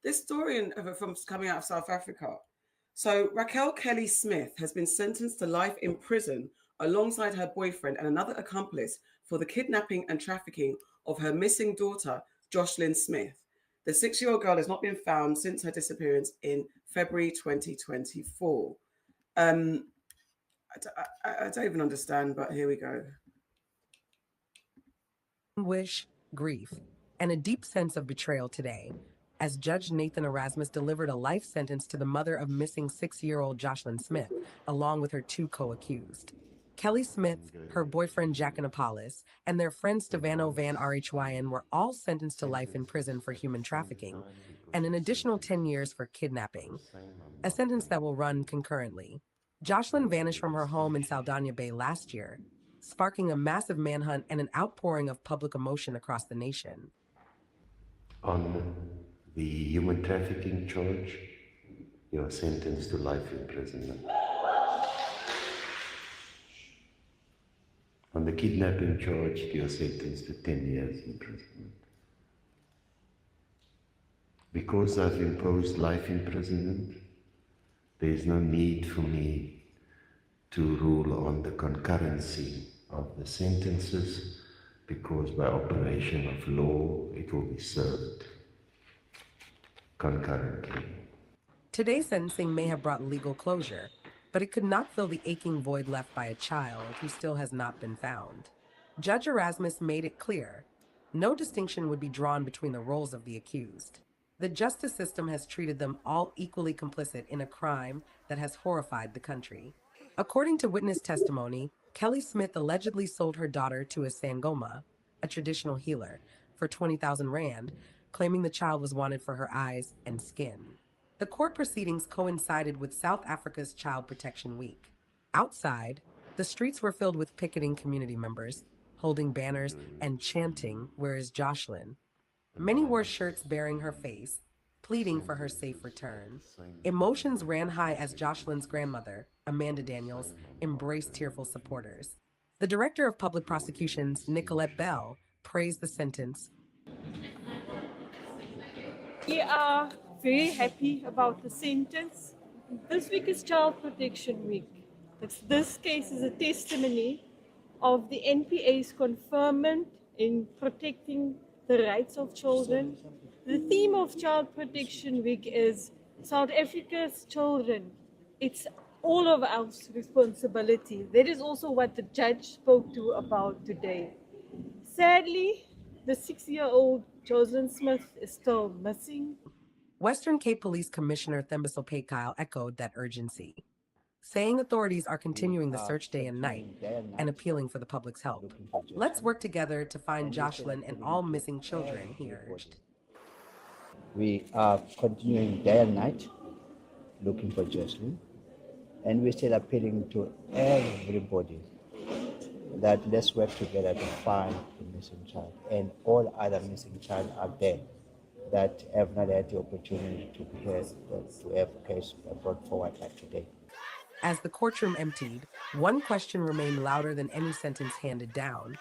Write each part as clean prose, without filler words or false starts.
this story from coming out of South Africa. So Raquel Kelly Smith has been sentenced to life in prison alongside her boyfriend and another accomplice for the kidnapping and trafficking of her missing daughter, Joshlyn Smith. The 6-year-old girl has not been found since her disappearance in February 2024. I don't even understand, but here we go. Anguish, grief, and a deep sense of betrayal today, as Judge Nathan Erasmus delivered a life sentence to the mother of missing 6-year-old Joshlyn Smith, along with her 2 co-accused. Kelly Smith, her boyfriend Jack Annapolis, and their friend Stefano Van Rhyn were all sentenced to life in prison for human trafficking, and an additional 10 years for kidnapping, a sentence that will run concurrently. Joshlyn vanished from her home in Saldanha Bay last year, sparking a massive manhunt and an outpouring of public emotion across the nation. On the human trafficking charge, you are sentenced to life imprisonment. On the kidnapping charge, you are sentenced to 10 years imprisonment. Because I've imposed life imprisonment, there is no need for me to rule on the concurrency of the sentences, because by operation of law, it will be served concurrently. Today's sentencing may have brought legal closure, but it could not fill the aching void left by a child who still has not been found. Judge Erasmus made it clear no distinction would be drawn between the roles of the accused. The justice system has treated them all equally complicit in a crime that has horrified the country. According to witness testimony, Kelly Smith allegedly sold her daughter to a Sangoma, a traditional healer, for 20,000 Rand, claiming the child was wanted for her eyes and skin. The court proceedings coincided with South Africa's Child Protection Week. Outside, the streets were filled with picketing community members, holding banners and chanting, "Where is Joshlyn?" Many wore shirts bearing her face, pleading for her safe return. Emotions ran high as Joshlyn's grandmother, Amanda Daniels, embraced tearful supporters. The director of public prosecutions, Nicolette Bell, praised the sentence. We are very happy about the sentence. This week is Child Protection Week. This case is a testimony of the NPA's conferment in protecting the rights of children. The theme of Child Protection Week is South Africa's children. It's all of our responsibility. That is also what the judge spoke to about today. Sadly, the 6-year-old Joshlyn Smith is still missing. Western Cape Police Commissioner Thembiso Kyle echoed that urgency, saying authorities are continuing the search day and night and appealing for the public's help. Let's work together to find Joshlyn and all missing children, he urged. We are continuing day and night looking for Joshlyn, and we're still appealing to everybody that let's work together to find the missing child and all other missing child out there that have not had the opportunity to be heard, to have a case brought forward like today. As the courtroom emptied, one question remained louder than any sentence handed down.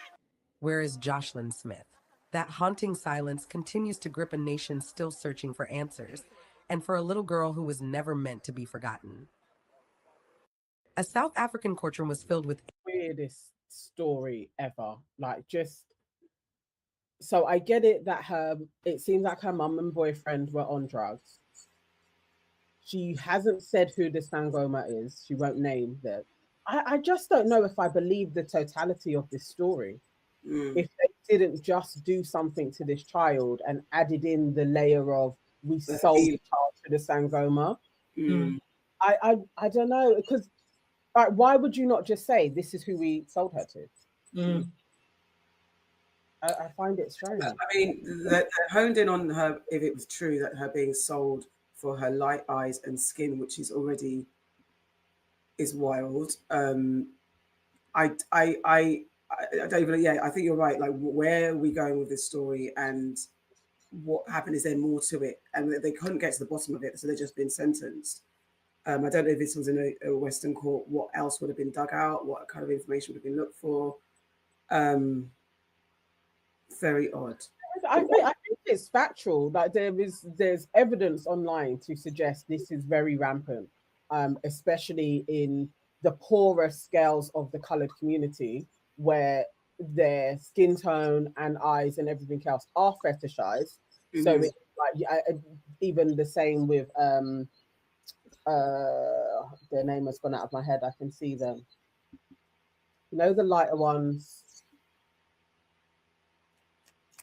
Where is Joshlyn Smith? That haunting silence continues to grip a nation still searching for answers, and for a little girl who was never meant to be forgotten. A South African courtroom was filled with weirdest story ever. Like, just so I get it that it seems like her mum and boyfriend were on drugs. She hasn't said who the Sangoma is. She won't name that. I just don't know if I believe the totality of this story. If they didn't just do something to this child and added in the layer of we sold the child to the Sangoma. I don't know, because why would you not just say this is who we sold her to? I find it strange. I mean, they honed in on her, if it was true that her being sold for her light eyes and skin, which is already is wild. I don't even, yeah, I think you're right. Like, where are we going with this story, and what happened? Is there more to it? And they couldn't get to the bottom of it, so they've just been sentenced. I don't know if this was in a Western court, what else would have been dug out, what kind of information would have been looked for. Very odd. I think It's factual. Like there's evidence online to suggest this is very rampant, especially in the poorer scales of the colored community where their skin tone and eyes and everything else are fetishized. So Mhm. it's like even the same with their name has gone out of my head. I can see them. You know, the lighter ones.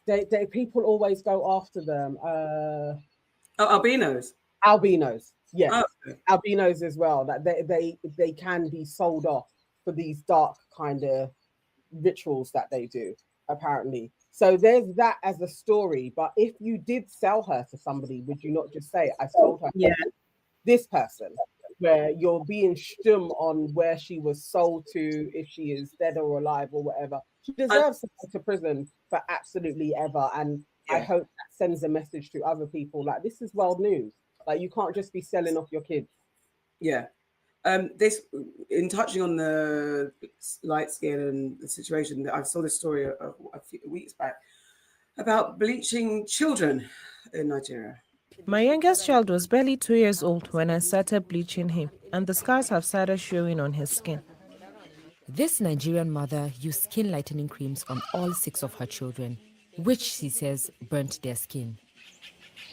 They people always go after them. Oh, albinos. Albinos, yes, Oh, okay. albinos as well. That they can be sold off for these dark kind of rituals that they do, apparently. So there's that as a story. But if you did sell her to somebody, would you not just say, "I sold her Yeah. to this person"? Where you're being stum on where she was sold to, if she is dead or alive or whatever. She deserves to go to prison for absolutely ever. And I Yeah. hope that sends a message to other people like this is world news. Like you can't just be selling off your kids. Yeah. This, in touching on the light skin and the situation, I saw this story a few weeks back about bleaching children in Nigeria. My youngest child was barely 2 years old when I started bleaching him, and the scars have started showing on his skin. This Nigerian mother used skin lightening creams on all 6 of her children, which she says burnt their skin.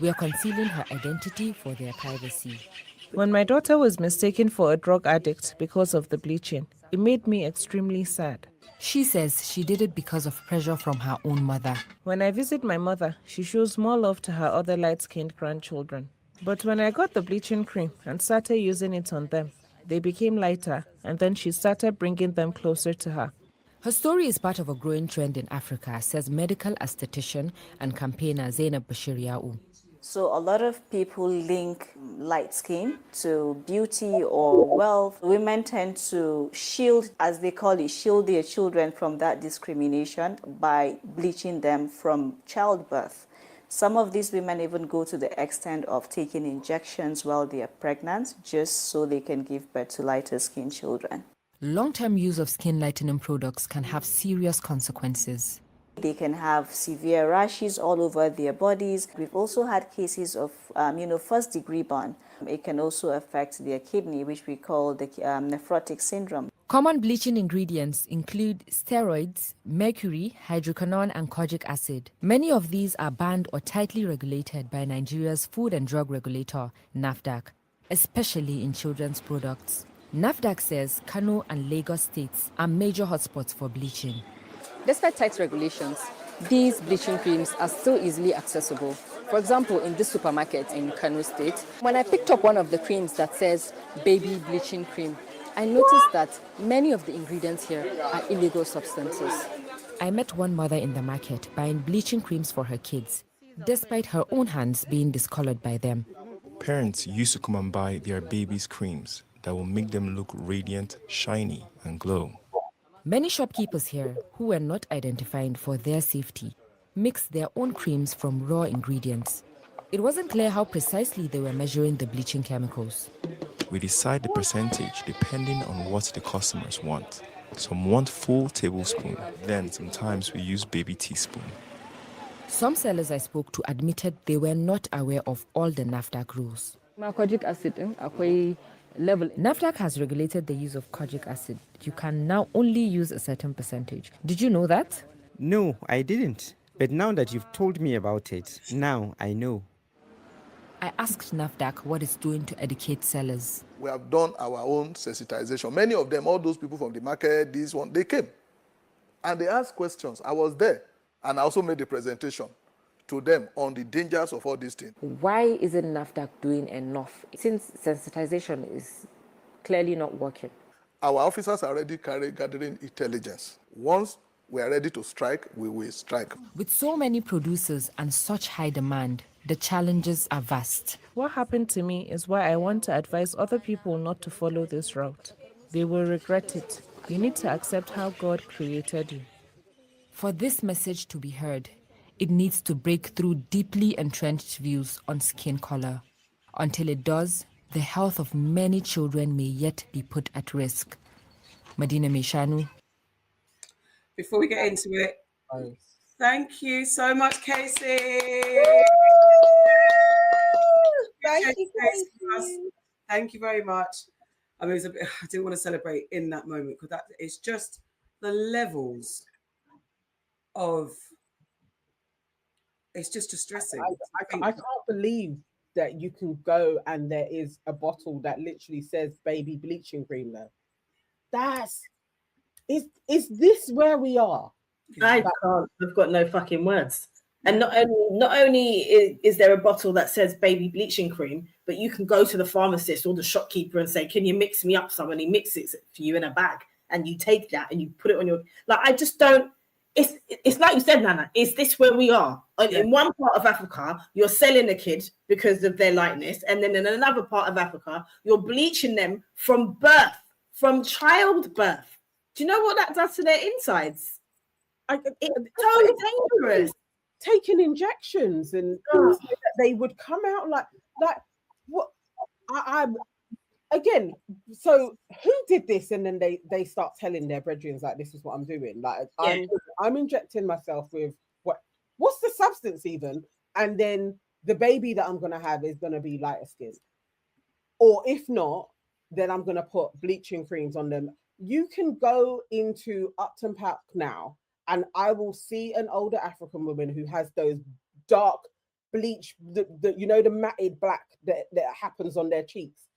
We are concealing her identity for their privacy. When my daughter was mistaken for a drug addict because of the bleaching, it made me extremely sad. She says she did it because of pressure from her own mother. When I visit my mother, she shows more love to her other light-skinned grandchildren. But when I got the bleaching cream and started using it on them, they became lighter, and then she started bringing them closer to her. Her story is part of a growing trend in Africa, says medical aesthetician and campaigner Zainab Bashiriau. So a lot of people link light skin to beauty or wealth. Women tend to shield, as they call it, shield their children from that discrimination by bleaching them from childbirth. Some of these women even go to the extent of taking injections while they are pregnant, just so they can give birth to lighter skinned children. Long-term use of skin lightening products can have serious consequences. They can have severe rashes all over their bodies. We've also had cases of, first-degree burn. It can also affect their kidney, which we call the nephrotic syndrome. Common bleaching ingredients include steroids, mercury, hydroquinone, and kojic acid. Many of these are banned or tightly regulated by Nigeria's Food and Drug Regulator, NAFDAC, especially in children's products. NAFDAC says Kano and Lagos states are major hotspots for bleaching. Despite tight regulations, these bleaching creams are still easily accessible. For example, in this supermarket in Kano State, when I picked up one of the creams that says baby bleaching cream, I noticed that many of the ingredients here are illegal substances. I met one mother in the market buying bleaching creams for her kids, despite her own hands being discolored by them. Parents used to come and buy their babies' creams that will make them look radiant, shiny, and glow. Many shopkeepers here, who were not identified for their safety, mixed their own creams from raw ingredients. It wasn't clear how precisely they were measuring the bleaching chemicals. We decide the percentage depending on what the customers want. Some want full tablespoon, then sometimes we use baby teaspoon. Some sellers I spoke to admitted they were not aware of all the NAFDAC rules. Kojic acid, level. NAFDAC has regulated the use of kojic acid. You can now only use a certain percentage. Did you know that? No, I didn't. But now that you've told me about it, now I know. I asked NAFDAC what it's doing to educate sellers. We have done our own sensitization. Many of them, all those people from the market, this one, they came. And they asked questions. I was there. And I also made a presentation to them on the dangers of all these things. Why isn't NAFDAC doing enough since sensitization is clearly not working? Our officers are already gathering intelligence. Once we are ready to strike, we will strike. With so many producers and such high demand, the challenges are vast. What happened to me is why I want to advise other people not to follow this route. They will regret it. You need to accept how God created you. For this message to be heard, it needs to break through deeply entrenched views on skin color. Until it does, the health of many children may yet be put at risk. Medina Meshanu. Before we get into it, Thank you so much, Casey. Thank you, Casey. Thank you very much. I mean, I didn't want to celebrate in that moment because that it's just the levels of. It's just distressing. I can't believe that you can go and there is a bottle that literally says baby bleaching cream there. Is this where we are? I can't. I've got no fucking words. And not only is there a bottle that says baby bleaching cream, but you can go to the pharmacist or the shopkeeper and say, "Can you mix me up some?" And he mixes it for you in a bag, and you take that and you put it on your. Like, I just don't. It's like you said, Nana. Is this where we are? Yeah. In one part of Africa, you're selling a kid because of their lightness, and then in another part of Africa, you're bleaching them from birth, from childbirth. Do you know what that does to their insides? It's so dangerous. Taking injections and so that they would come out like what? I'm again. So who did this? And then they start telling their brethren like, "This is what I'm doing." Like I'm injecting myself with what's the substance even? And then the baby that I'm gonna have is gonna be lighter skinned, or if not, then I'm gonna put bleaching creams on them. You can go into Upton Park now, and I will see an older African woman who has those dark bleach, the matted black that happens on their cheeks.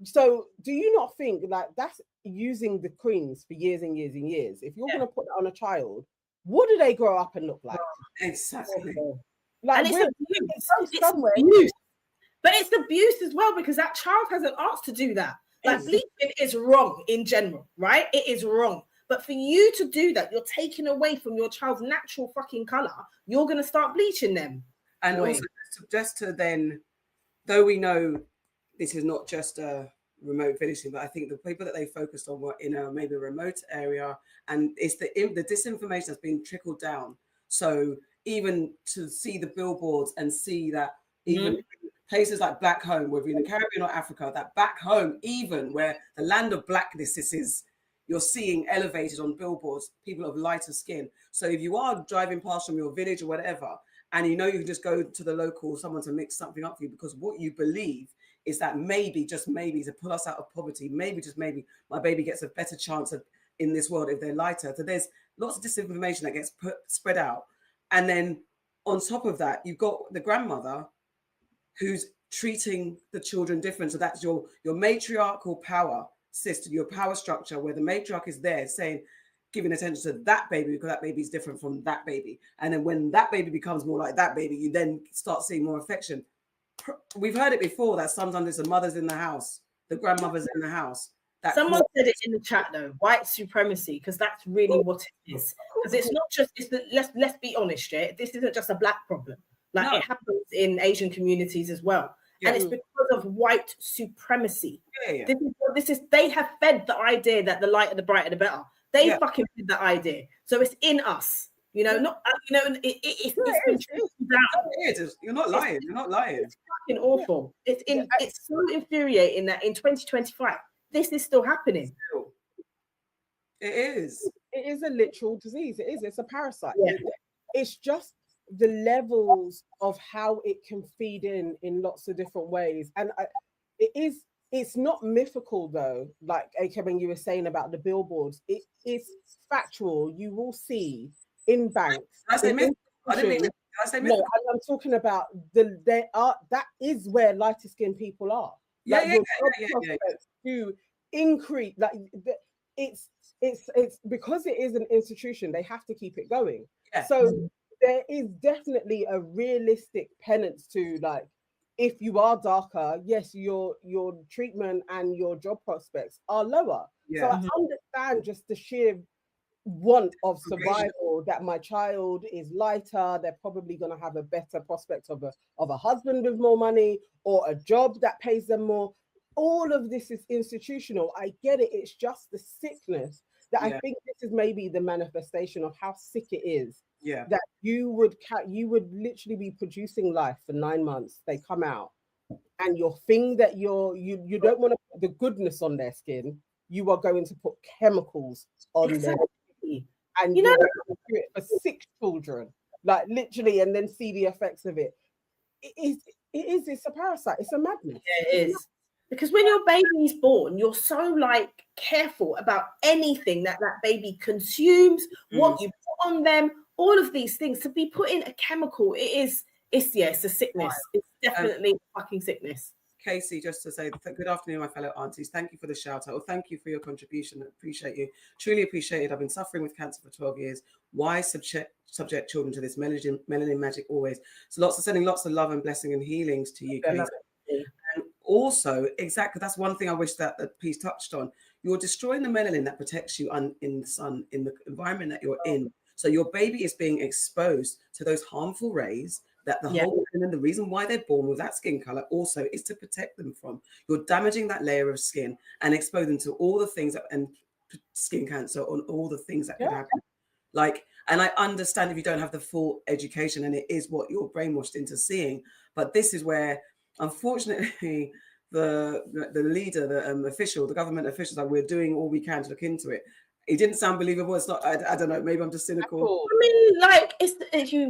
So do you not think like that's using the creams for years and years and years? If you're going to put that on a child, what do they grow up and look like? Exactly. Like, and it's abuse. But it's abuse as well, because that child hasn't asked to do that. Like, bleaching is wrong in general, right? It is wrong. But for you to do that, you're taking away from your child's natural fucking color. You're going to start bleaching them. And also, just to then, though we know this is not just a remote villaging, but I think the people that they focused on were in a maybe a remote area, and it's the disinformation that's being trickled down. So even to see the billboards and see that even places like back home, whether in the Caribbean or Africa, that back home, even where the land of blackness is, you're seeing elevated on billboards, people of lighter skin. So if you are driving past from your village or whatever, and you know you can just go to the local someone to mix something up for you, because what you believe is that maybe, just maybe, to pull us out of poverty, maybe, just maybe, my baby gets a better chance in this world if they're lighter. So there's lots of disinformation that gets spread out. And then on top of that, you've got the grandmother who's treating the children different. So that's your matriarchal power system, your power structure, where the matriarch is there saying, giving attention to that baby because that baby is different from that baby. And then when that baby becomes more like that baby, you then start seeing more affection. We've heard it before that sometimes it's the mother's in the house, the grandmother's in the house. Someone said it in the chat though, white supremacy, because that's really what it is. Because it's not just, let's be honest, yeah? This isn't just a black problem. Like, it happens in Asian communities as well. Yeah. And it's because of white supremacy. Yeah. This is they have fed the idea that the lighter, the brighter, the better. They fucking fed the idea. So it's in us. You know, not it's been down. You're not lying. You're not lying. It's fucking awful. It's so infuriating that in 2025 this is still happening. It is. It is a literal disease. It is. It's a parasite. Yeah. It's just the levels of how it can feed in lots of different ways, and it's not mythical though. Like when you were saying about the billboards, it is factual. You will see in banks. I say mythical. No, I'm talking about that is where lighter skinned people are. To increase, like it's because it is an institution, they have to keep it going. Yeah. So there is definitely a realistic penance to, like, if you are darker, yes, your treatment and your job prospects are lower. Yeah. So I understand just the sheer want of survival, that my child is lighter, they're probably going to have a better prospect of a husband with more money or a job that pays them more. All of this is institutional. I get it. It's just the sickness that I think this is maybe the manifestation of how sick it is. Yeah, that you would literally be producing life for 9 months. They come out, and your thing that you don't want to put the goodness on their skin. You are going to put chemicals on their skin, and you're going to do it for 6 children. like literally, and then see the effects of it. It's a parasite. It's a madness. Yeah, it is. Because when your baby's born, you're so like careful about anything that baby consumes, what you put on them, all of these things. To be put in a chemical, it's a sickness. It's definitely a fucking sickness. Casey, just to say good afternoon, my fellow aunties. Thank you for the shout out. Or thank you for your contribution. I appreciate you. Truly appreciate it. I've been suffering with cancer for 12 years. Why subject children to this melanin magic always? So sending lots of love and blessing and healings to you, Casey. And also, exactly, that's one thing I wish that the piece touched on. You're destroying the melanin that protects you in the sun, in the environment that you're in. So your baby is being exposed to those harmful rays that whole melanin, the reason why they're born with that skin color also is to protect them from. You're damaging that layer of skin and exposing them to all the things and skin cancer on all the things that could happen. And I understand if you don't have the full education and it is what you're brainwashed into seeing, but this is where, unfortunately, the leader, the government officials, we're doing all we can to look into it. It didn't sound believable. It's not. I don't know. Maybe I'm just cynical. I mean, like,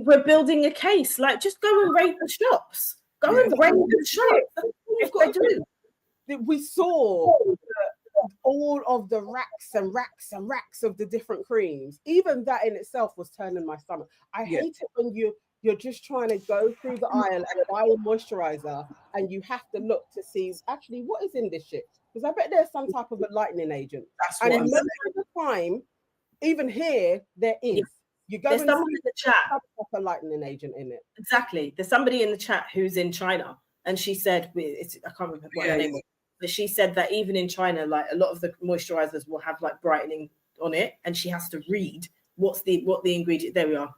we're building a case. Like, just go and raid the shops. Go and raid the shops. That's what they do. We saw all of the racks and racks and racks of the different creams. Even that in itself was turning my stomach. I hate it when you're just trying to go through the aisle and buy a moisturizer and you have to look to see actually what is in this shit. Because I bet there's some type of a lightening agent. And most of the time, even here, there is. You go There's someone in the chat. A lightening agent in it. Exactly. There's somebody in the chat who's in China, and she said, I can't remember what her name was, but she said that even in China, like a lot of the moisturizers will have like brightening on it, and she has to read what the ingredient. There we are.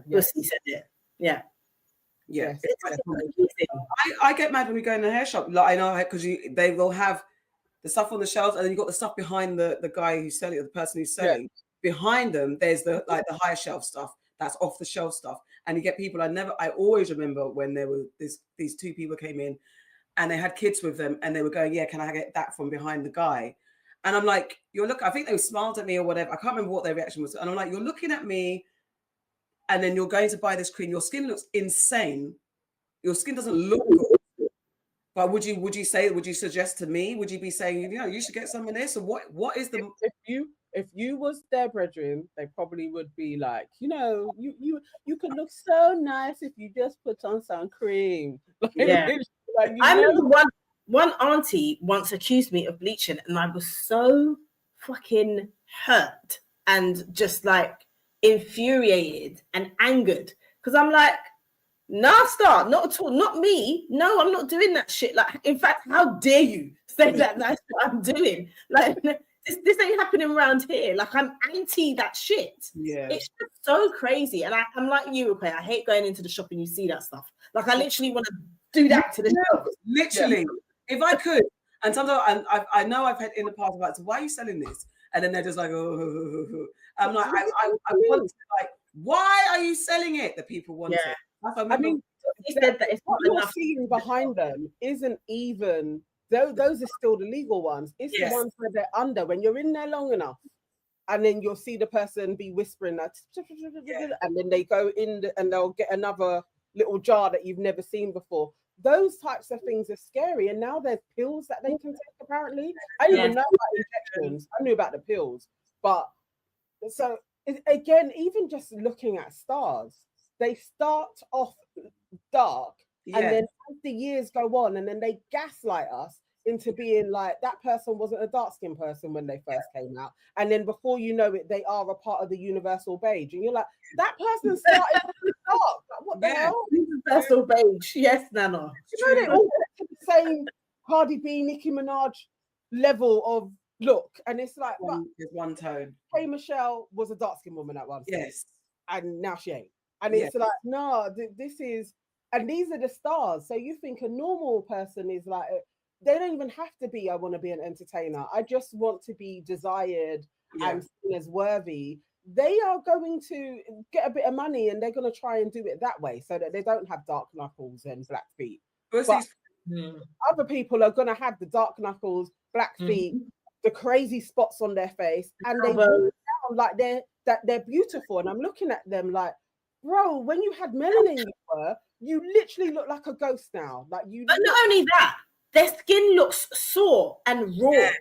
Lucy said it. Yeah. Yeah. I get mad when we go in the hair shop. Like, I know, because they will have the stuff on the shelves, and then you've got the stuff behind the guy who's selling it, the person who's selling. Behind them, there's the higher shelf stuff, that's off the shelf stuff. And you get people, I always remember when there were these two people came in and they had kids with them and they were going, can I get that from behind the guy? And I'm like, I think they smiled at me or whatever. I can't remember what their reaction was. And I'm like, you're looking at me and then you're going to buy this cream. Your skin looks insane. Your skin doesn't look good. But would you suggest to me, would you be saying, you should get some of this? Or what is the... If you was their brethren, they probably would be like, you could look so nice if you just put on some cream. I remember one auntie once accused me of bleaching, and I was so fucking hurt and just like infuriated and angered because I'm like, nah, star, not at all, not me. No, I'm not doing that shit. Like, in fact, how dare you say that that's what I'm doing? Like, this ain't happening around here. Like, I'm anti that shit. Yeah, it's just so crazy. And I'm like you, okay. I hate going into the shop and you see that stuff. Like, I literally want to do that to the shelf. Literally, if I could. And sometimes I know I've had in the past about, so why are you selling this? And then they're just like, oh. I'm like, I want to, like, why are you selling it? The people want it. I mean, he said that it's what you're seeing behind them isn't even. Those are still the legal ones. It's the ones where they're under. When you're in there long enough, and then you'll see the person be whispering that, and then they go in and they'll get another little jar that you've never seen before. Those types of things are scary. And now there's pills that they can take, apparently. I didn't even know about injections. I knew about the pills. But so, again, even just looking at stars, they start off dark. And then as the years go on, and then they gaslight us into being like, that person wasn't a dark-skinned person when they first came out. And then before you know it, they are a part of the universal beige. And you're like, that person started dark. Like, what the hell? Universal beige. Yes, Nana. They all get to the same Cardi B, Nicki Minaj level of look. And it's like, there's one tone. Hey, Michelle was a dark-skinned woman at once. Yes. And now she ain't. And it's like, no, this is... And these are the stars. So you think a normal person is like, they don't even have to be, I want to be an entertainer. I just want to be desired and seen as worthy. They are going to get a bit of money and they're going to try and do it that way so that they don't have dark knuckles and black feet. But other people are going to have the dark knuckles, black feet, the crazy spots on their face, and they walk down like they're beautiful. And I'm looking at them like, bro, when you had melanin, you literally look like a ghost now. Like you. But not only that, their skin looks sore and raw. Yes.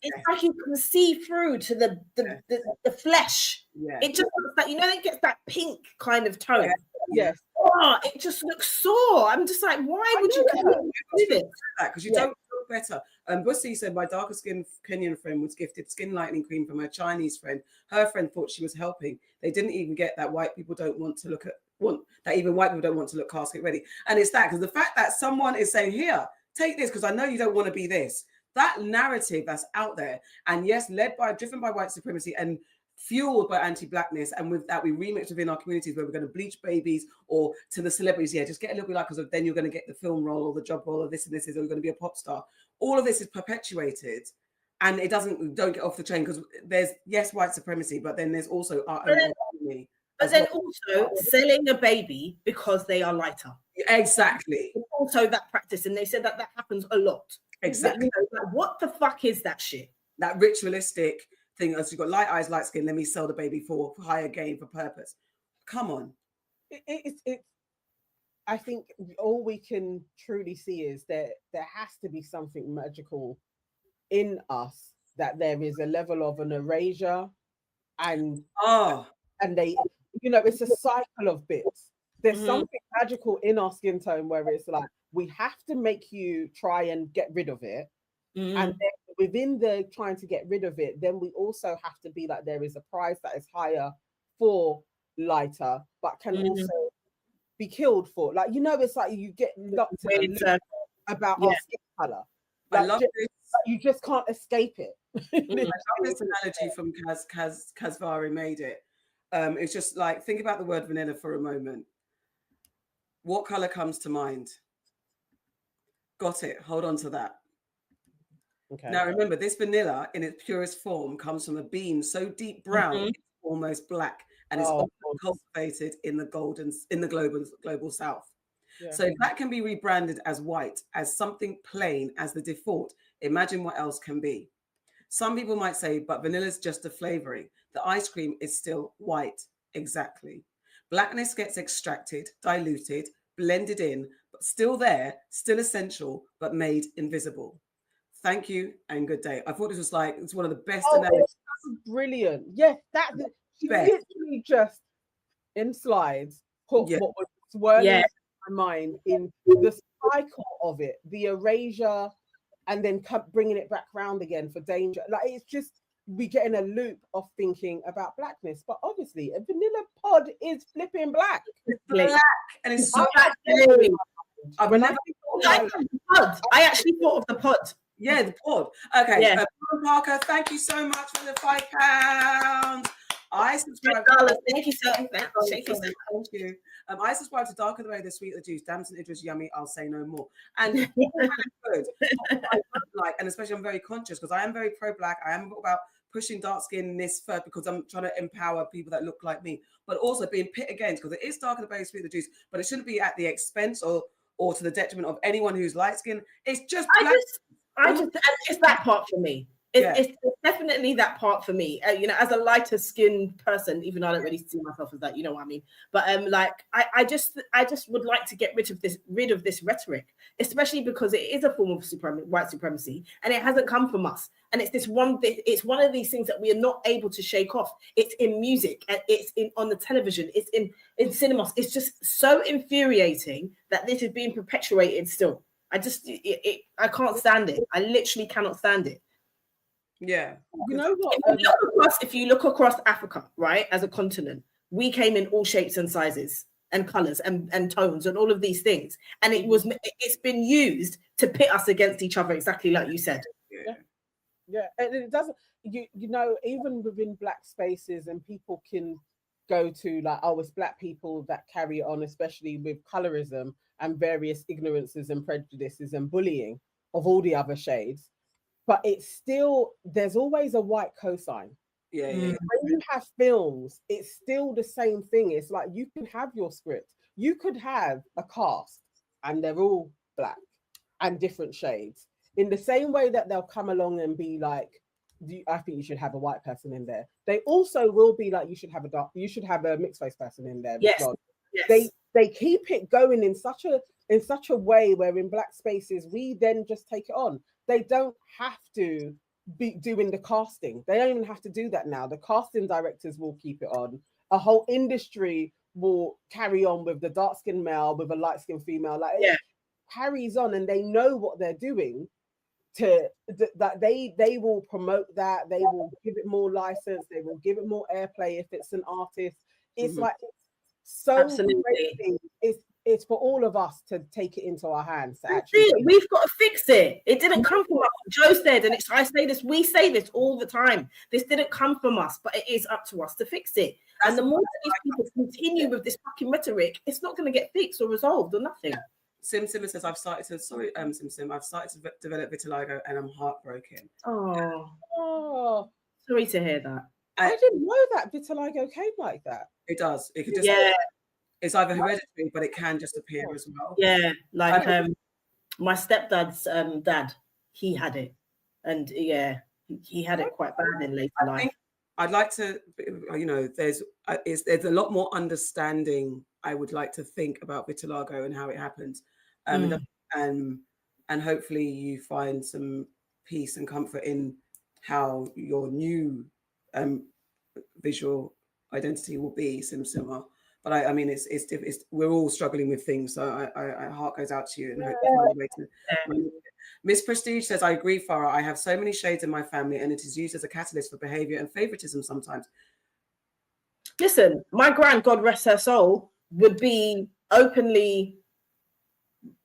It's like you can see through to the flesh. Yeah. It just looks like, you know, it gets that pink kind of tone. Yes. Oh, it just looks sore. I'm just like, why would you do this? Because you don't look better. Bussy said my darker skinned Kenyan friend was gifted skin lightening cream from her Chinese friend. Her friend thought she was helping. They didn't even get that white people don't want to look at that even white people don't want to look casket ready. And it's that because the fact that someone is saying, here, take this because I know you don't want to be this. That narrative that's out there, and yes, driven by white supremacy and fueled by anti-blackness, and with that we remix within our communities where we're going to bleach babies or to the celebrities, just get a little bit like, because then you're going to get the film role or the job role or this and this, or you're going to be a pop star. All of this is perpetuated, and don't get off the train because there's white supremacy, but then there's also our own economy. But then also selling a baby because they are lighter. Exactly. Also that practice, and they said that happens a lot. Exactly. Like, what the fuck is that shit? That ritualistic thing, as you've got light eyes, light skin, let me sell the baby for higher gain, for purpose. Come on. It's I think all we can truly see is that there has to be something magical in us, that there is a level of an erasure and they, you know, it's a cycle of bits. There's something magical in our skin tone where it's like, we have to make you try and get rid of it. And then within the trying to get rid of it, then we also have to be like, there is a price that is higher for lighter, but can also be killed for. Like, you know, it's like you get locked in about our skin color. Like, I love this. You just can't escape it. I love this analogy from Kazvari made it. It's just like, think about the word vanilla for a moment. What color comes to mind? Got it. Hold on to that. Okay. Now remember, this vanilla in its purest form comes from a bean so deep brown it's almost black, and it's often cultivated in the global south. Yeah. So if that can be rebranded as white, as something plain, as the default, imagine what else can be. Some people might say, but vanilla is just a flavoring. The ice cream is still white. Exactly. Blackness gets extracted, diluted, blended in, but still there, still essential, but made invisible. Thank you and good day. I thought this was like, it's one of the best analysis. Brilliant. Yes, she literally just in slides put what was swirling in my mind in the cycle of it, the erasure, and then bringing it back round again for danger. Like, it's just, we get in a loop of thinking about blackness, but obviously a vanilla pod is flipping black. It's black, and it's so I actually thought of the pod. Yeah, the pod. Okay. Yeah. Parker, thank you so much for the £5. I subscribe. Thank you so much. Thank you. I subscribe to Darker the Way, the Sweet the Juice. Damson Idris, yummy. I'll say no more. And good. I like, and especially I'm very conscious because I am very pro-black. I am about pushing dark skinness first because I'm trying to empower people that look like me, but also being pit against, because it is Darker the Way, Sweet the Juice, but it shouldn't be at the expense or to the detriment of anyone who's light skinned. It's just black. It's that part for me. It's definitely that part for me. You know, as a lighter skinned person, even though I don't really see myself as that, you know what I mean. But like, I just would like to get rid of this rhetoric, especially because it is a form of white supremacy, and it hasn't come from us. And it's it's one of these things that we are not able to shake off. It's in music, and it's on the television, it's in cinemas. It's just so infuriating that this is being perpetuated still. I can't stand it. I literally cannot stand it. Yeah. You know what? If you look across Africa, right, as a continent, we came in all shapes and sizes and colors and tones and all of these things. And it's been used to pit us against each other, exactly like you said. Yeah. And it doesn't, you know, even within black spaces, and people can go to like, oh, it's black people that carry it on, especially with colorism and various ignorances and prejudices and bullying of all the other shades. But it's still, there's always a white cosign. Yeah. When you have films, it's still the same thing. It's like, you can have your script. You could have a cast and they're all black and different shades. In the same way that they'll come along and be like, I think you should have a white person in there. They also will be like, you should have a mixed race person in there. Yes. As well. Yes. They keep it going in such a way where in black spaces we then just take it on. They don't have to be doing the casting. They don't even have to do that now. The casting directors will keep it on. A whole industry will carry on with the dark-skinned male with a light-skinned female. Like it carries on, and they know what they're doing. That they will promote that. They will give it more license. They will give it more airplay if it's an artist. It's like so crazy. It's for all of us to take it into our hands. We've got to fix it. It didn't come from us. Joe said, and I say this, we say this all the time. This didn't come from us, but it is up to us to fix it. And the more that these people continue with this fucking rhetoric, it's not going to get fixed or resolved or nothing. Sim says, I've started to develop vitiligo and I'm heartbroken. Oh, sorry to hear that. I didn't know that vitiligo came like that. It does. It could just it's either hereditary, but it can just appear as well. Yeah, like my stepdad's dad, he had it, and he had it quite bad in later life. I'd like to, there's a lot more understanding. I would like to think about vitiligo and how it happens, and hopefully you find some peace and comfort in how your new visual identity will be, similar. But I mean, it's we're all struggling with things, so I heart goes out to you and hope you find a way to. Miss Prestige says, I agree, Farah. I have so many shades in my family, and it is used as a catalyst for behavior and favoritism sometimes. Listen, my grand, God rest her soul, would be openly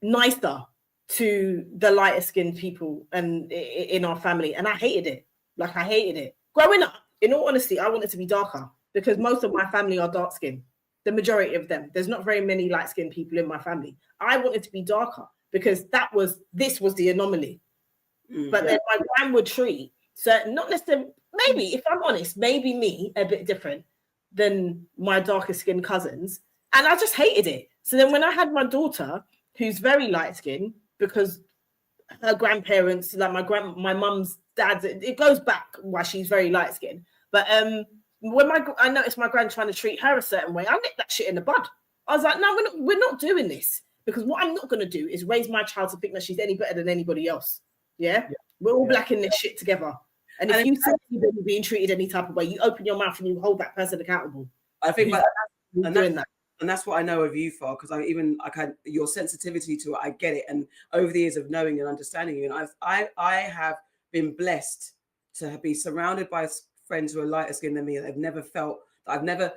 nicer to the lighter skinned people and in our family, and I hated it. Like, I hated it growing up. In all honesty, I wanted to be darker because most of my family are dark skinned. The majority of them. There's not very many light skinned people in my family. I wanted to be darker because this was the anomaly. But then my grand would treat certain, not necessarily, maybe, if I'm honest, maybe me a bit different than my darker skinned cousins. And I just hated it. So then when I had my daughter, who's very light skinned, because her grandparents, like my mum's dad's, it goes back why she's very light skinned. But when I noticed my grand trying to treat her a certain way, I nipped that shit in the bud. I was like, no, we're not doing this, because what I'm not going to do is raise my child to think that she's any better than anybody else. Yeah? We're all black in this shit together. And if you see anybody being treated any type of way, you open your mouth and you hold that person accountable. I think and that's what I know of you, Far, because your sensitivity to it, I get it. And over the years of knowing and understanding you, and I have been blessed to be surrounded by friends who are lighter skinned than me. I've never felt that I've never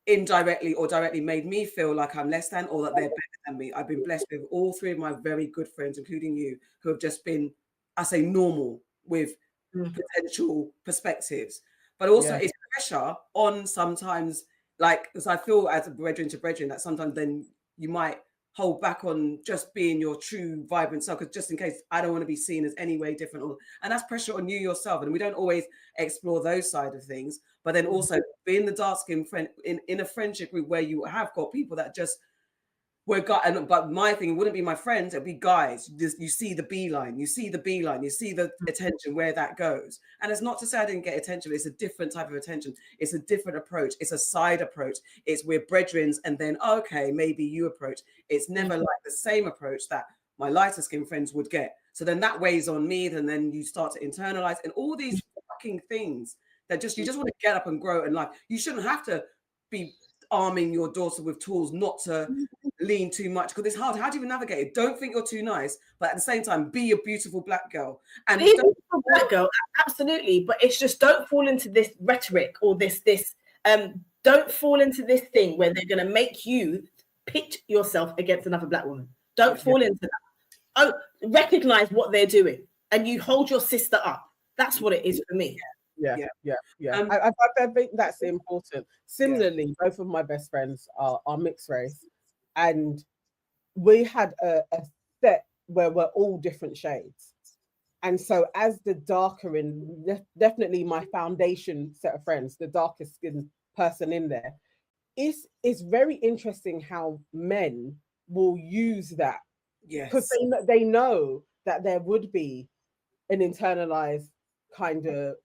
indirectly or directly made me feel like I'm less than or that they're better than me. I've been blessed with all three of my very good friends, including you, who have just been, I say, normal with potential perspectives. But also it's pressure on sometimes, like, because I feel as a brethren to brethren that sometimes then you might hold back on just being your true vibrant self, because just in case I don't want to be seen as any way different, and that's pressure on you yourself, and we don't always explore those side of things. But then also being the dark-skinned friend in a friendship group where you have got people that just but my thing wouldn't be my friends, it'd be guys. You see the beeline, you see the attention, where that goes. And it's not to say I didn't get attention, it's a different type of attention. It's a different approach. It's a side approach. It's we're brethrens, and then, okay, maybe you approach. It's never like the same approach that my lighter skin friends would get. So then that weighs on me, and then you start to internalize and all these fucking things that you just want to get up and grow in life. You shouldn't have to be arming your daughter with tools not to lean too much, because it's hard. How do you navigate it? Don't think you're too nice, but at the same time, be a beautiful black girl. And be a beautiful black girl, absolutely. But it's just, don't fall into this rhetoric or this. Don't fall into this thing where they're going to make you pit yourself against another black woman. Don't fall into that. Oh, recognize what they're doing, and you hold your sister up. That's what it is for me. Yeah. I think that's important. Similarly, both of my best friends are mixed race, and we had a set where we're all different shades. And so as the darker and definitely my foundation set of friends, the darkest skinned person in there, it's very interesting how men will use that. Yes. Because they know that there would be an internalized kind of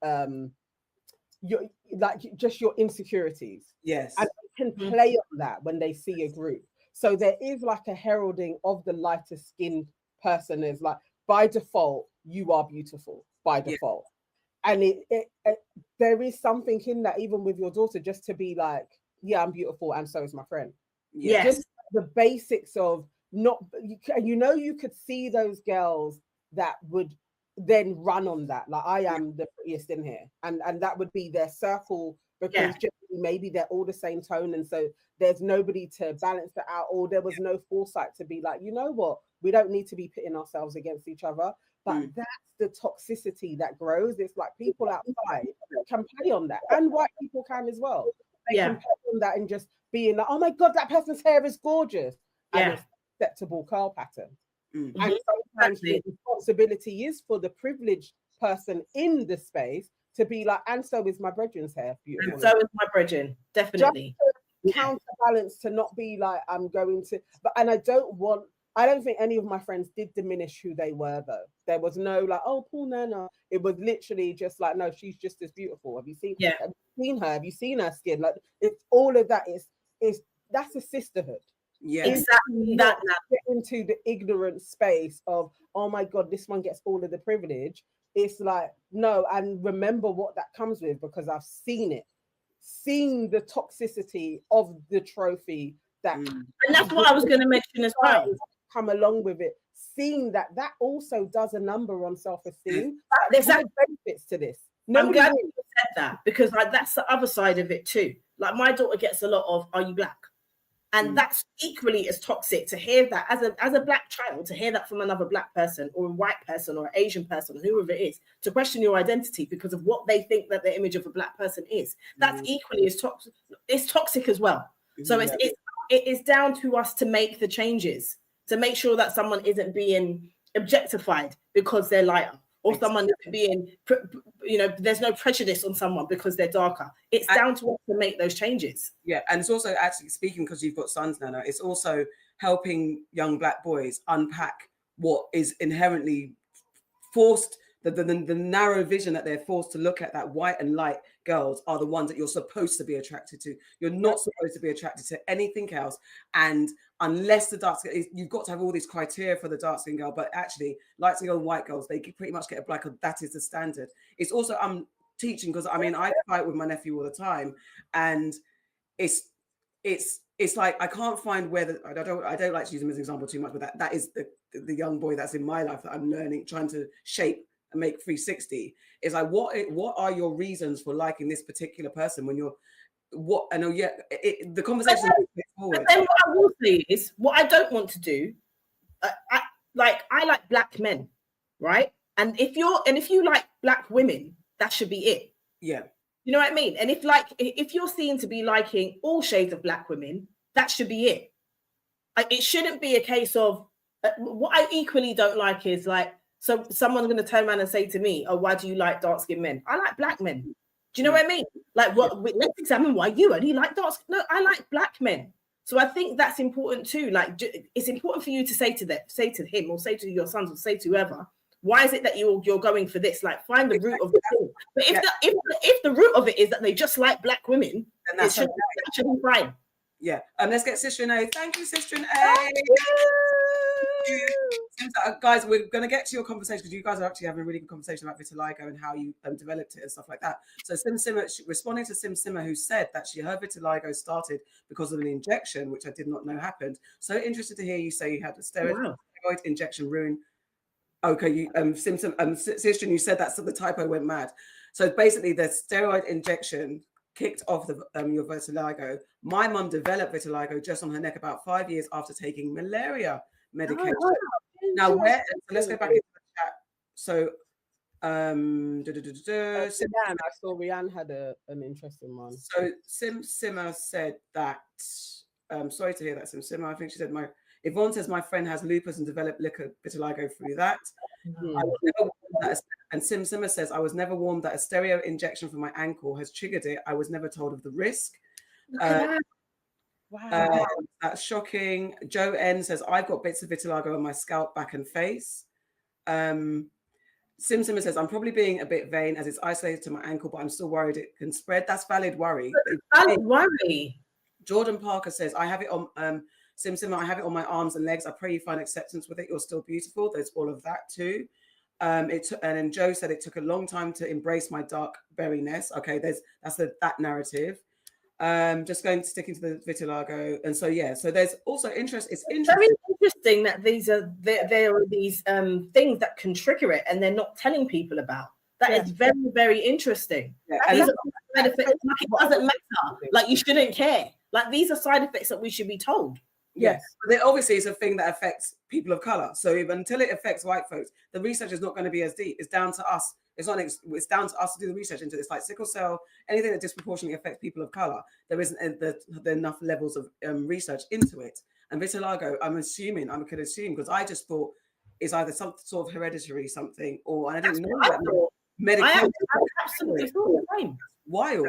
your just your insecurities. Yes. And they can play on that when they see a group. So there is like a heralding of the lighter skinned person is like, by default, you are beautiful by default. And there is something in that, even with your daughter, just to be like, yeah, I'm beautiful, and so is my friend. Yes. Just the basics of not, you could see those girls that would then run on that. Like, I am the prettiest in here. And that would be their circle, because maybe they're all the same tone. And so there's nobody to balance that out, or there was no foresight to be like, you know what, we don't need to be pitting ourselves against each other. But that's the toxicity that grows. It's like people outside can play on that, and white people can as well. They can play on that and just being like, oh my God, that person's hair is gorgeous. And it's acceptable curl pattern. And sometimes the responsibility is for the privileged person in the space to be like, and so is my brethren's hair beautiful. And so is my brethren, definitely. Just counterbalance to not be like, I'm going to, and I don't think any of my friends did diminish who they were, though. There was no like, oh, poor Nana. It was literally just like, no, she's just as beautiful. Have you seen her? Have you seen her skin? Like, it's all of that is that's a sisterhood. Yeah, exactly. That get into the ignorant space of, oh my God, this one gets all of the privilege. It's like, no, and remember what that comes with, because I've seen the toxicity of the trophy that, and that's what I was going to mention as well. Come along with it, seeing that also does a number on self-esteem. There's benefits to this. I'm glad you said that, because like that's the other side of it too. Like, my daughter gets a lot of, are you black? And that's equally as toxic to hear that as a black child, to hear that from another black person or a white person or an Asian person or whoever it is, to question your identity because of what they think that the image of a black person is. That's equally as toxic. It's toxic as well. So it is down to us to make the changes, to make sure that someone isn't being objectified because they're lighter, or someone isn't being, there's no prejudice on someone because they're darker. It's down to us to make those changes. Yeah, and it's also, actually speaking, because you've got sons, Nana, it's also helping young black boys unpack what is inherently forced, the narrow vision that they're forced to look at, that white and light girls are the ones that you're supposed to be attracted to. You're not supposed to be attracted to anything else. And unless the dark skin, you've got to have all these criteria for the dark skin girl, but actually light skin girl and white girls, they pretty much get a black, that is the standard. It's also, I'm teaching, because I mean, I fight with my nephew all the time, and it's like, I can't find where I don't like to use him as an example too much, but that is the young boy that's in my life that I'm learning, trying to shape and make 360. Is like, what are your reasons for liking this particular person when you're, what I know, the conversation is forward. Then what I will say is, what I don't want to do, I like black men, right? And if you like black women, that should be it. Yeah. You know what I mean? And if you're seen to be liking all shades of black women, that should be it. It shouldn't be a case of, what I equally don't like is like, so someone's going to turn around and say to me, oh, why do you like dark-skinned men? I like black men. Do you know what I mean? Like, let's examine why you only like dark. No, I like black men. So I think that's important too. Like, it's important for you to say to him, or say to your sons, or say to whoever, why is it that you're going for this? Like, find the root of the thing. But if the root of it is that they just like black women, then that should be fine. Yeah. Let's get Sister A. Thank you, Sister A. Guys, we're going to get to your conversation, because you guys are actually having a really good conversation about vitiligo and how you developed it and stuff like that. So Sim Simmer, responding to Sim Simmer, who said that her vitiligo started because of an injection, which I did not know happened. So interested to hear you say you had a steroid injection ruin. Okay, Sister, you said that's the typo went mad. So basically, the steroid injection kicked off your vitiligo. My mum developed vitiligo just on her neck about 5 years after taking malaria medication. Now, let's go back into the chat. So, I saw Rianne had an interesting one. So Sim Simmer said that. Sorry to hear that, Sim Simmer. I think she said Yvonne says my friend has lupus and developed vitiligo through that. And Sim Simmer says, I was never warned that a stereo injection for my ankle has triggered it. I was never told of the risk. Wow. That's shocking. Joe N says, I've got bits of vitiligo on my scalp, back and face. Sim says, I'm probably being a bit vain as it's isolated to my ankle, but I'm still worried it can spread. That's valid worry. Valid worry. Jordan Parker says, I have it on, Sim, I have it on my arms and legs. I pray you find acceptance with it. You're still beautiful. There's all of that too. And then Joe said it took a long time to embrace my dark berryness. Okay, that's that narrative. Just sticking to the vitiligo, and so yeah. So there's also interest. It's interesting. Very interesting that there are these things that can trigger it, and they're not telling people about. That is very, very interesting. Yeah. These are side effects. Like, it doesn't matter. Like, you shouldn't care. Like, these are side effects that we should be told. Yes, but obviously it's a thing that affects people of color. So until it affects white folks, the research is not going to be as deep. It's down to us. It's down to us to do the research into this, like sickle cell, anything that disproportionately affects people of color. There isn't enough levels of research into it. And vitiligo, I could assume, because I just thought it's either some sort of hereditary something, or and I didn't know that medication. I absolutely thought the same. Wild.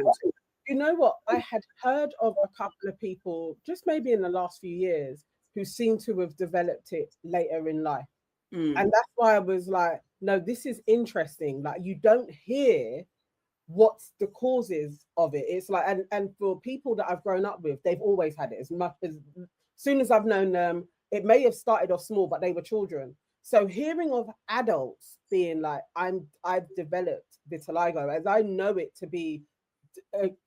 You know what? I had heard of a couple of people, just maybe in the last few years, who seem to have developed it later in life. And that's why I was like, no, this is interesting. Like, you don't hear what's the causes of it. It's like, and for people that I've grown up with, they've always had it. As soon as I've known them, it may have started off small, but they were children. So hearing of adults being like, I've developed vitiligo, as I know it to be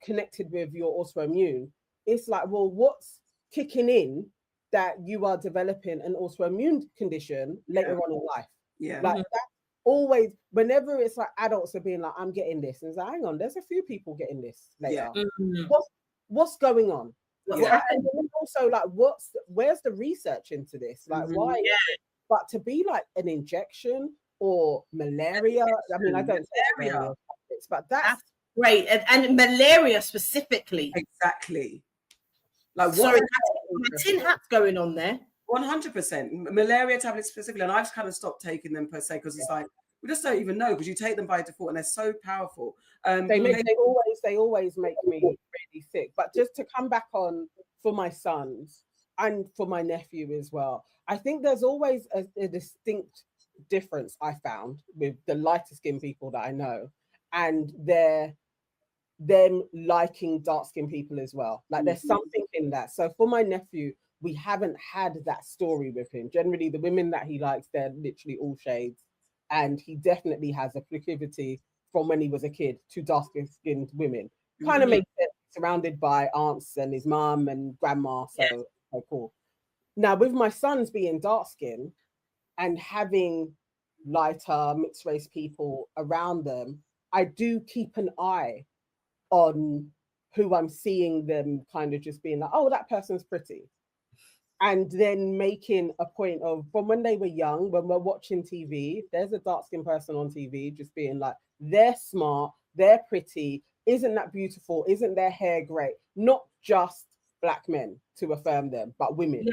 connected with your autoimmune, it's like, well, what's kicking in that you are developing an autoimmune condition later on in life? Like, that's always, whenever it's like adults are being like, I'm getting this, and it's like, hang on, there's a few people getting this later. What's going on? And then also, like, where's the research into this? Like, why? But to be like an injection or malaria, I mean, I don't say malaria, but that's great. And malaria specifically. Exactly. Like, sorry, my tin hat's going on there. 100%. Malaria tablets specifically, and I've just kind of stopped taking them per se, because it's like, we just don't even know, because you take them by default and they're so powerful. They always make me really sick. But just to come back on for my sons and for my nephew as well, I think there's always a distinct difference I found with the lighter skinned people that I know, and them liking dark skinned people as well. Like, there's something in that. So for my nephew, we haven't had that story with him. Generally, the women that he likes, they're literally all shades. And he definitely has a proclivity from when he was a kid to dark-skinned women. Kind of makes sense, surrounded by aunts and his mum and grandma. So cool. Now, with my sons being dark-skinned and having lighter, mixed-race people around them, I do keep an eye on who I'm seeing them kind of just being like, oh, that person's pretty. And then making a point of, from when they were young, when we're watching TV, there's a dark-skinned person on TV just being like, they're smart, they're pretty, isn't that beautiful, isn't their hair great? Not just Black men to affirm them, but women.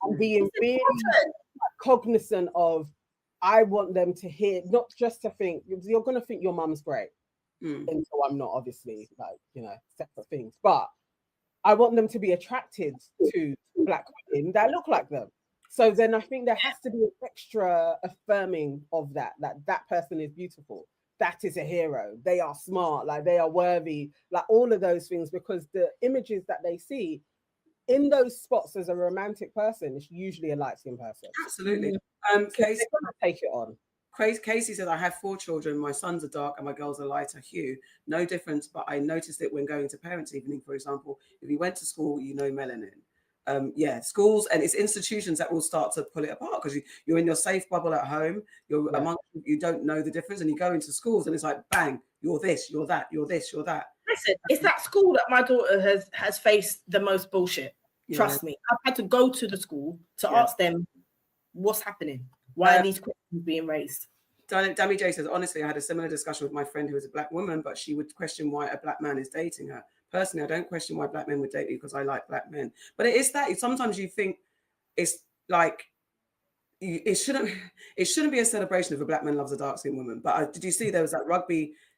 And being really cognizant of, I want them to hear, not just to think, you're going to think your mum's great. And so I'm not, obviously, like, you know, separate things. But I want them to be attracted to Black women that look like them. So then I think there has to be an extra affirming of that person is beautiful. That is a hero. They are smart, like they are worthy, like all of those things, because the images that they see in those spots as a romantic person is usually a light-skinned person. Absolutely. Casey, take it on. Casey said, I have 4 children. My sons are dark and my girls are lighter hue. No difference, but I noticed it when going to parents' evening, for example. If you went to school, you know melanin. Schools and it's institutions that will start to pull it apart, because you're in your safe bubble at home. You're among, you don't know the difference, and you go into schools and it's like, bang, you're this, you're that, you're this, you're that. Listen, it's that school that my daughter has faced the most bullshit. Trust me. I've had to go to the school to ask them what's happening. Why are these questions being raised? Dammy J says, honestly, I had a similar discussion with my friend who was a Black woman, but she would question why a Black man is dating her. Personally, I don't question why Black men would date me, because I like Black men. But it is that sometimes you think it's like, it shouldn't be a celebration if a Black man loves a dark-skinned woman. But did you see there was that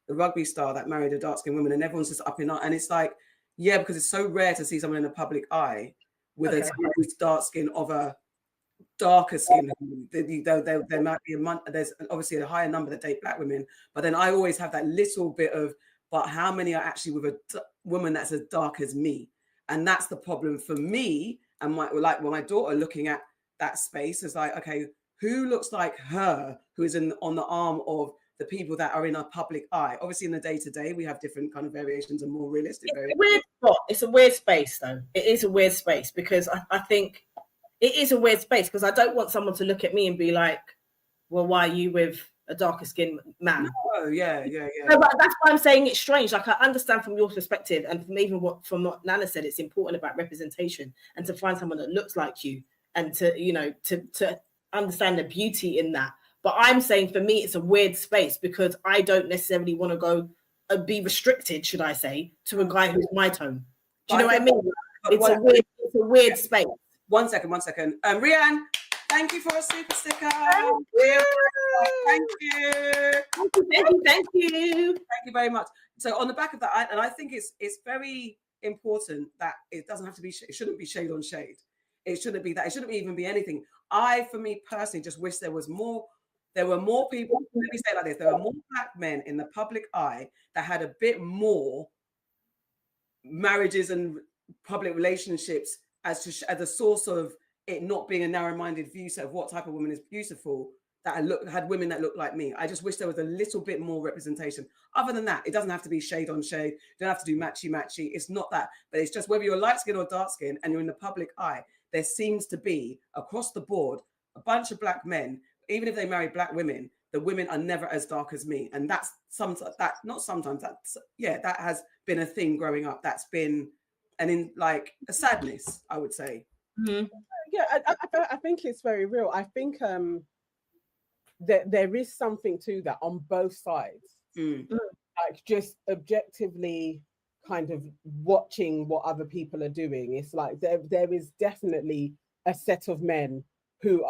the rugby star that married a dark-skinned woman, and everyone's just up in arms, and it's like, yeah, because it's so rare to see someone in the public eye with a dark skin of a darker skin. There might be there's obviously a higher number that date black women, but then I always have that little bit of, but how many are actually with a woman that's as dark as me? And that's the problem for me. And my daughter looking at that space is like, okay, who looks like her, who is on the arm of the people that are in our public eye? Obviously in the day-to-day, we have different kind of variations and more realistic variations. Weird spot. It's a weird space though. It is a weird space because I think it is a weird space because I don't want someone to look at me and be like, well, why are you with a darker skinned man? Oh, yeah. No, but that's why I'm saying it's strange. Like I understand from your perspective and from what Nana said, it's important about representation and to find someone that looks like you and to understand the beauty in that. But I'm saying for me, it's a weird space because I don't necessarily want to go be restricted, should I say, to a guy who's my tone. Do you know what I mean? It's a weird space. One second. Rianne, thank you for a super sticker. Thank you. Thank you very much. So on the back of that, and I think it's very important that it doesn't have to be, it shouldn't be shade on shade. It shouldn't be that. It shouldn't even be anything. For me personally, just wish there were more people. Let me say it like this: there were more black men in the public eye that had a bit more marriages and public relationships as a source of it not being a narrow-minded view set of what type of woman is beautiful. That had women that looked like me. I just wish there was a little bit more representation. Other than that, it doesn't have to be shade on shade. You don't have to do matchy. It's not that. But it's just whether you're light skin or dark skin and you're in the public eye, there seems to be across the board a bunch of black men, even if they marry black women, the women are never as dark as me. And that has been a thing growing up. That's been a sadness, I would say. Mm-hmm. Yeah, I think it's very real. I think there is something to that on both sides. Like just objectively kind of watching what other people are doing. It's like there is definitely a set of men who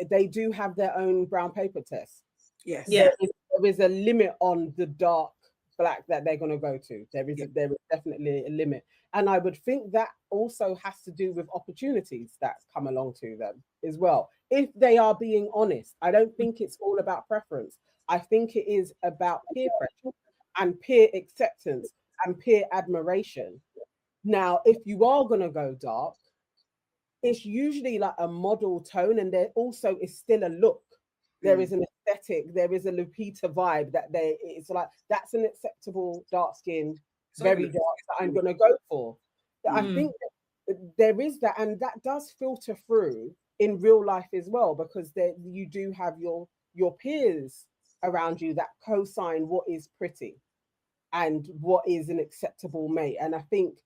they do have their own brown paper tests. Yes. Yeah. There is a limit on the dark black that they're going to go to. There is definitely a limit. And I would think that also has to do with opportunities that come along to them as well. If they are being honest, I don't think it's all about preference. I think it is about peer pressure and peer acceptance and peer admiration. Now, if you are going to go dark, it's usually like a model tone, and there also is still a look. There is an aesthetic, there is a Lupita vibe it's like that's an acceptable dark skin, very dark that I'm going to go for. I think that there is that, and that does filter through in real life as well, because you do have your peers around you that co-sign what is pretty and what is an acceptable mate. And I think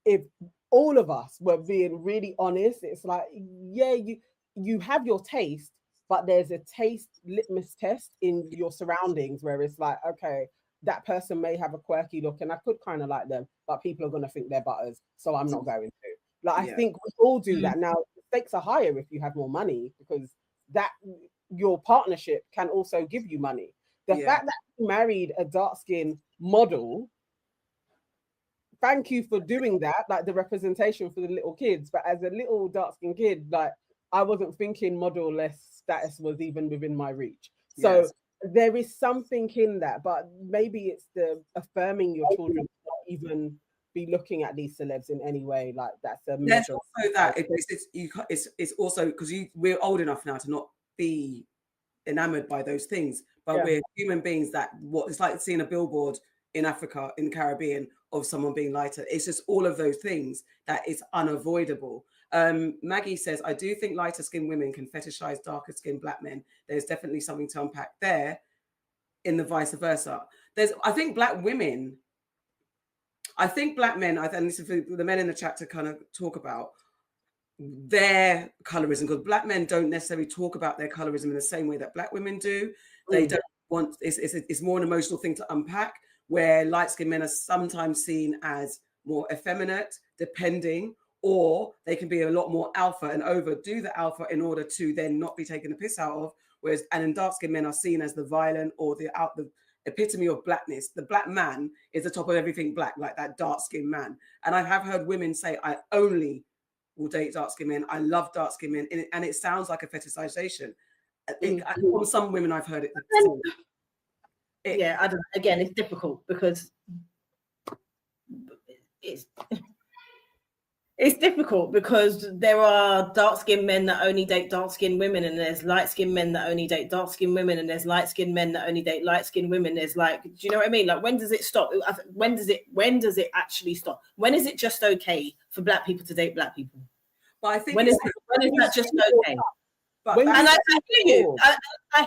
if all of us were being really honest, it's like, yeah, you have your taste, but there's a taste litmus test in your surroundings where it's like, okay, that person may have a quirky look and I could kind of like them, but people are going to think they're butters, so I'm not going to. Like, I think we all do that. Now, the stakes are higher if you have more money, because that your partnership can also give you money. The fact that you married a dark-skinned model, thank you for doing that, like the representation for the little kids. But as a little dark-skinned kid, like, I wasn't thinking model-less status was even within my reach. So there is something in that, but maybe it's the affirming your children to not even be looking at these celebs in any way. Like, that's a measure. Also that it's also because we're old enough now to not be enamored by those things, but we're human beings that it's like seeing a billboard in Africa, in the Caribbean, of someone being lighter. It's just all of those things that it's unavoidable. Maggie says, I do think lighter skinned women can fetishize darker skinned black men. There's definitely something to unpack there in the vice versa. I think black men, and this is for the men in the chat to kind of talk about their colorism, because black men don't necessarily talk about their colorism in the same way that black women do. They don't want, it's more an emotional thing to unpack, where light-skinned men are sometimes seen as more effeminate, depending, or they can be a lot more alpha and overdo the alpha in order to then not be taken the piss out of. And then dark-skinned men are seen as the violent or the epitome of blackness. The black man is the top of everything black, like that dark-skinned man. And I have heard women say, I only will date dark skinned men. I love dark skinned men, and it sounds like a fetishization. From some women, I've heard it. Yeah, I don't know. Again, it's difficult because it's difficult because there are dark-skinned men that only date dark-skinned women, and there's light-skinned men that only date dark-skinned women, and there's light-skinned men that only date light-skinned women. There's like, do you know what I mean? Like, when does it stop? When does it actually stop? When is it just okay for black people to date black people? But I think when is that just okay? But and I hear you. I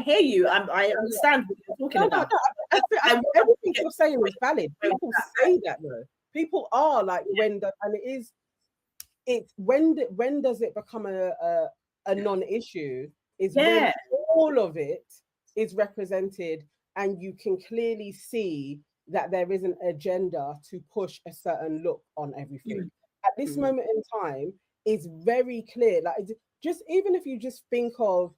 hear you. I understand what you're talking about. Everything you're saying is valid. People say that though. People are like, when does it become a non-issue? Is when all of it is represented and you can clearly see that there is an agenda to push a certain look on everything. At this moment in time, it's very clear. Like, just even if you just think of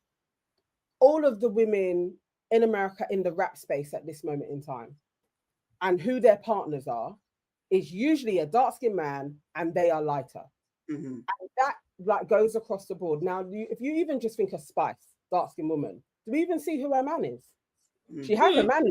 all of the women in America in the rap space at this moment in time and who their partners are, is usually a dark-skinned man and they are lighter. And that like goes across the board. Now, if you even just think of Spice, dark-skinned woman, do we even see who her man is? She has a man,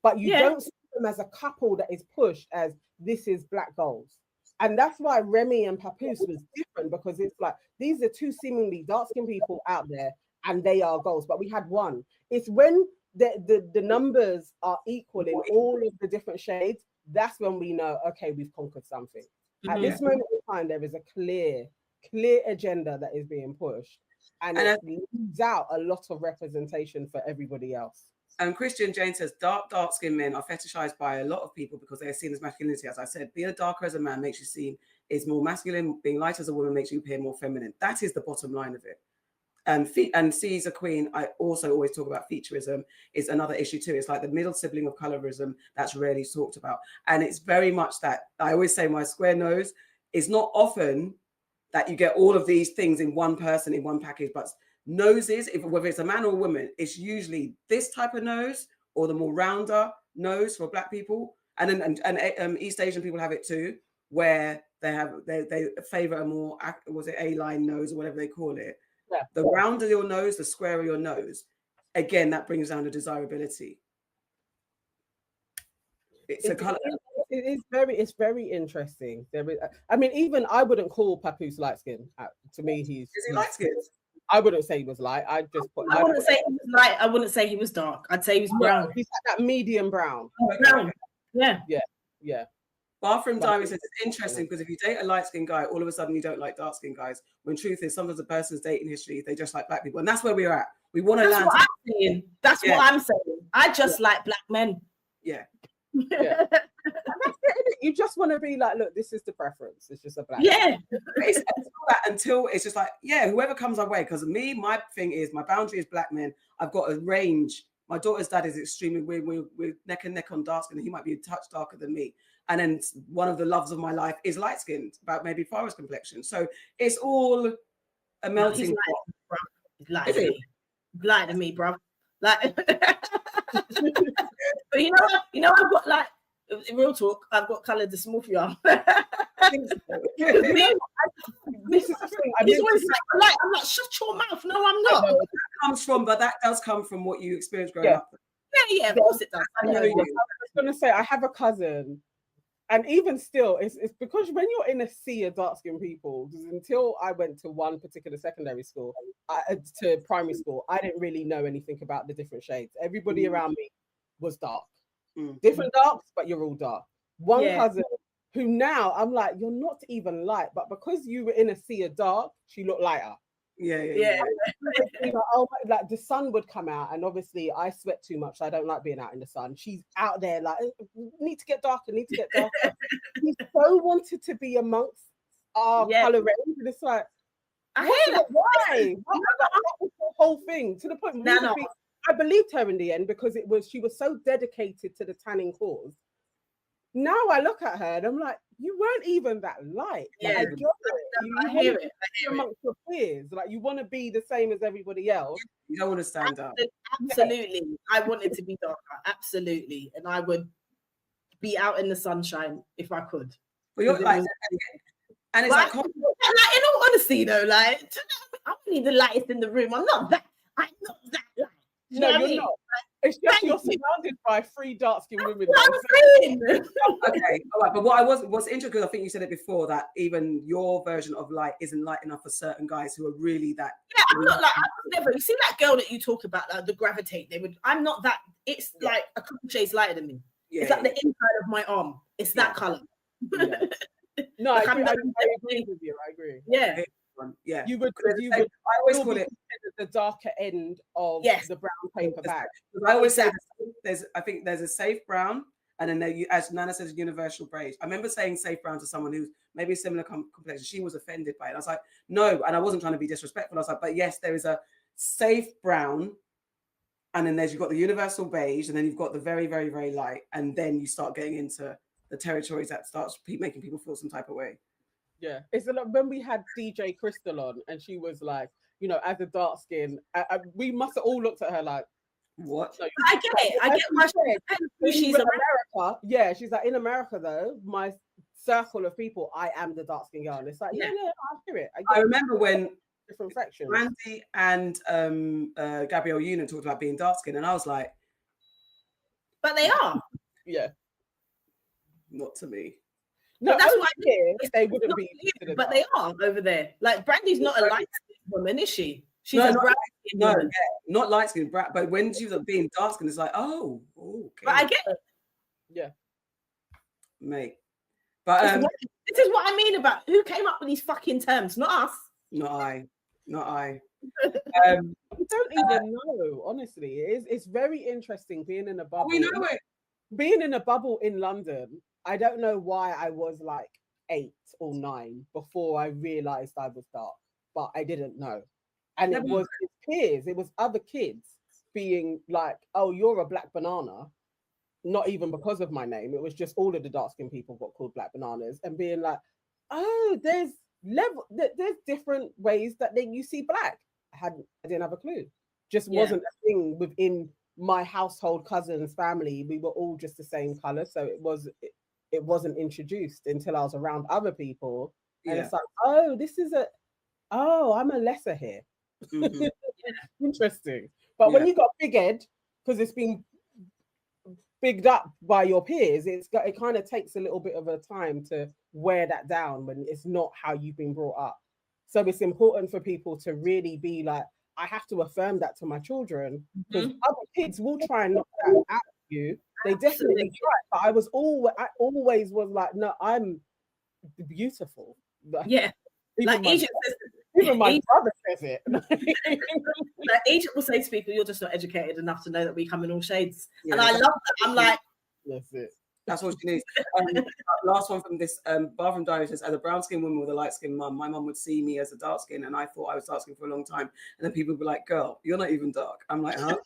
but you don't see them as a couple that is pushed as this is black goals. And that's why Remy and Papoose was different, because it's like, these are two seemingly dark-skinned people out there and they are goals, but we had one. It's when the numbers are equal in all of the different shades, that's when we know, okay, we've conquered something. At this moment in time, there is a clear agenda that is being pushed, and it leaves out a lot of representation for everybody else. And Christian Jane says, dark-skinned men are fetishized by a lot of people because they are seen as masculinity. As I said, being darker as a man makes you seen is more masculine. Being lighter as a woman makes you appear more feminine. That is the bottom line of it. And C's a queen. I also always talk about featureism. Is another issue too. It's like the middle sibling of colorism that's rarely talked about. And it's very much that I always say my square nose is not often that you get all of these things in one person in one package, but noses, whether it's a man or a woman, it's usually this type of nose or the more rounder nose for black people, and then East Asian people have it too, where they favor a more, was it A-line nose or whatever they call it. The rounder your nose, the squarer your nose, again, that brings down the desirability. It's very interesting. I mean, even I wouldn't call Papoose light skin. To me, is he light skinned? I wouldn't say he was light. I wouldn't say he was light. I wouldn't say he was dark. I'd say he was brown. He's like that medium brown. Brown. Yeah. Bathroom Diary says it's interesting because if you date a light-skinned guy, all of a sudden you don't like dark-skinned guys. When truth is, sometimes a person's dating history, they just like black people, and that's where we're at. We want to land. That's what I'm saying. I just like black men. Yeah. You just want to be like, look, this is the preference. It's just a black. Yeah. Until it's just like, whoever comes our way. Because my thing is, my boundary is black men. I've got a range. My daughter's dad is extremely we're neck and neck on dark skin. He might be a touch darker than me. And then one of the loves of my life is light skinned, about maybe forest complexion. So it's all a melting pot. He's light to me, bro. Like, but you know, I've got like, real talk, I've got colour dysmorphia. This is the thing. I'm like, shut your mouth. No, I'm not. That does come from what you experienced growing up. Yeah, of course it does. I was going to say, I have a cousin, and even still, it's because when you're in a sea of dark-skinned people, until I went to one particular secondary school, to primary school, I didn't really know anything about the different shades. Everybody around me was dark. Different darks, but you're all dark. One cousin who now I'm like, you're not even light, but because you were in a sea of dark, she looked lighter. Yeah. Like the sun would come out, and obviously I sweat too much, so I don't like being out in the sun. She's out there like, need to get darker. She so wanted to be amongst our color range, and it's like, I hate that. Why? That was the whole thing, to the point. I believed her in the end because she was so dedicated to the tanning cause. Now I look at her and I'm like, you weren't even that light. Yeah, I hear it. Amongst your peers, like you want to be the same as everybody else. You don't want to stand up. Absolutely, I wanted to be darker. Absolutely, and I would be out in the sunshine if I could. But you're like, And it's like in all honesty, though, like I'm only the lightest in the room. I'm not that light. No, you're not. It's just you're surrounded by 3 dark-skinned women. Okay, all right. But what's interesting, because I think you said it before, that even your version of light isn't light enough for certain guys who are really that. Yeah, I'm not like, I would never. You see that girl that you talk about, like, the gravitate. I'm not that. It's like a couple shades lighter than me. It's like the inside of my arm. It's that color. No, like, I agree with you. I agree. Yeah. Yeah, you would. I always call it the darker end of the brown paper bag. I always say I think there's a safe brown, and then there, as Nana says, universal beige. I remember saying safe brown to someone who's maybe similar complexion. She was offended by it. I was like, no, and I wasn't trying to be disrespectful. I was like, but yes, there is a safe brown, and then you've got the universal beige, and then you've got the very, very, very light, and then you start getting into the territories that starts making people feel some type of way. Yeah, it's like when we had DJ Crystal on, and she was like, you know, as a dark skin, we must have all looked at her like, what? No, I get it. I get my she's America. Yeah, she's like, in America though, my circle of people, I am the dark skin girl. And it's like, yeah, I hear it. I remember when different sections. Randy and Gabrielle Union talked about being dark skinned, and I was like, but they are. Yeah. Not to me. No, that's why they wouldn't be. But they are over there. Like Brandy's not a light skinned woman, is she? She's no, a brown skinned woman. not light skinned, but when she was being dark skinned, it's like, oh, okay. But I get it. Yeah, mate. But this is what I mean about who came up with these fucking terms, not us. Not I. I don't even know. Honestly, it's very interesting being in a bubble. We know it. Being in a bubble in London. I don't know why I was like 8 or 9 before I realized I was dark, but I didn't know. And it was his peers, it was other kids being like, oh, you're a black banana. Not even because of my name. It was just all of the dark-skinned people got called black bananas, and being like, oh, there's different ways that you see black. I didn't have a clue. Just wasn't a thing within my household, cousins, family. We were all just the same color. So it wasn't introduced until I was around other people. And it's like, oh, I'm a lesser here. Mm-hmm. Interesting. But when you got big head, because it's been bigged up by your peers, it kind of takes a little bit of a time to wear that down when it's not how you've been brought up. So it's important for people to really be like, I have to affirm that to my children, because other kids will try and knock that out of you. They definitely try, but I always was like, no, I'm beautiful. Yeah, even my brother says it. Like Egypt will say to people, "You're just not educated enough to know that we come in all shades," and I love that. I'm like, that's it. That's what she needs. Last one from this bathroom diary says, as a brown skinned woman with a light skinned mum, my mum would see me as a dark skin, and I thought I was dark skinned for a long time. And then people would be like, girl, you're not even dark. I'm like, huh?